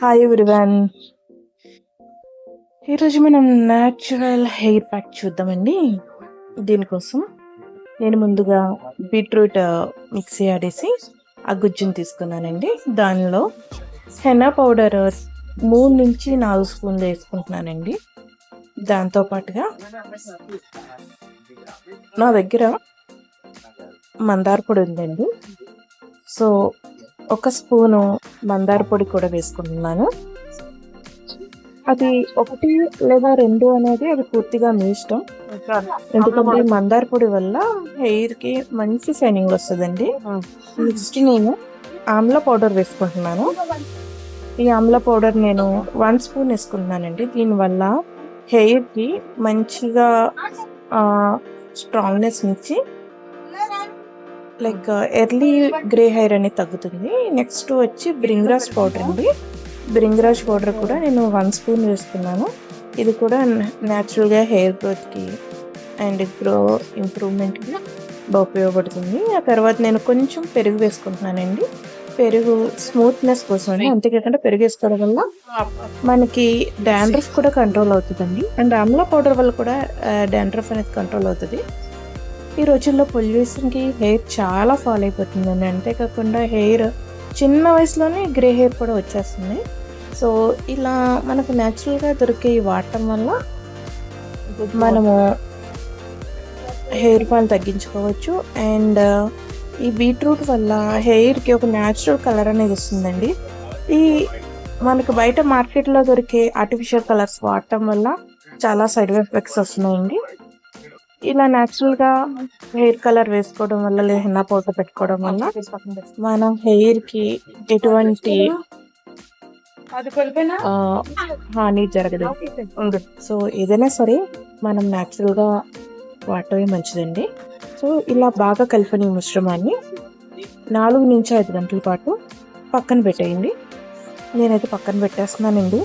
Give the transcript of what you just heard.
Hi everyone. ఈరోజు మనం natural hair pack చూద్దామండి. దీనికోసం నేను ముందుగా బీట్రూట్ మిక్సీ ఆడేసి ఆ గుజ్జును తీసుకున్నానండి. దానిలో హెన్నా పౌడర్ 3-4 స్పూన్లు వేసుకుంటున్నానండి. దాంతోపాటుగా నా దగ్గర మందార పొడి ఉందండి. సో 1 స్పూను మందార పొడి కూడా వేసుకుంటున్నాను. అది 1 లేదా 2 అనేది అది పూర్తిగా మీ ఇష్టం. ఎందుకంటే మందార పొడి వల్ల హెయిర్కి మంచి షైనింగ్ వస్తుందండి. నెక్స్ట్ నేను ఆమ్లా పౌడర్ వేసుకుంటున్నాను. ఈ ఆమ్లా పౌడర్ నేను 1 స్పూన్ వేసుకుంటున్నానండి. దీనివల్ల హెయిర్కి మంచిగా స్ట్రాంగ్నెస్ ఇచ్చి లైక్ ఎర్లీ గ్రే హెయిర్ అనేది తగ్గుతుంది. నెక్స్ట్ వచ్చి బ్రింగ్రాజ్ పౌడర్ అండి. బ్రింగ్రాజ్ పౌడర్ కూడా నేను 1 స్పూన్ వేసుకున్నాను. ఇది కూడా న్యాచురల్గా హెయిర్ గ్రోత్కి అండ్ గ్రో ఇంప్రూవ్మెంట్కి బాగా ఉపయోగపడుతుంది. ఆ తర్వాత నేను కొంచెం పెరుగు వేసుకుంటున్నానండి. పెరుగు స్మూత్నెస్ కోసం అండి. అంతేకాకుండా పెరుగు వేసుకోవడం వల్ల మనకి డాండ్రఫ్ కూడా కంట్రోల్ అవుతుందండి. అండ్ ఆమ్లా పౌడర్ వల్ల కూడా డాండ్రఫ్ అనేది కంట్రోల్ అవుతుంది. ఈ రోజుల్లో పొల్యూషన్కి హెయిర్ చాలా ఫాల్ అయిపోతుందండి. అంతేకాకుండా హెయిర్ చిన్న వయసులోనే గ్రే హెయిర్ కూడా వచ్చేస్తుంది. సో ఇలా మనకు న్యాచురల్గా దొరికే వాడటం వల్ల మనము హెయిర్ ఫాల్ తగ్గించుకోవచ్చు. అండ్ ఈ బీట్రూట్ వల్ల హెయిర్కి ఒక న్యాచురల్ కలర్ అనేది వస్తుందండి. ఈ మనకు బయట మార్కెట్లో దొరికే ఆర్టిఫిషియల్ కలర్స్ వాడటం వల్ల చాలా సైడ్ ఎఫెక్ట్స్ వస్తున్నాయండి. ఇలా న్యాచురల్గా హెయిర్ కలర్ వేసుకోవడం వల్ల లేదా హెన్నా పౌడర్ పెట్టుకోవడం వల్ల మన హెయిర్కి ఎటువంటి హాని జరగదు. సో ఏదైనా సరే మనం న్యాచురల్గా వాడటమే మంచిదండి. సో ఇలా బాగా కలిపిన ఈ మిశ్రమాన్ని 4 నుంచి 5 గంటల పాటు పక్కన పెట్టేయండి. నేనైతే పక్కన పెట్టేస్తున్నానండి.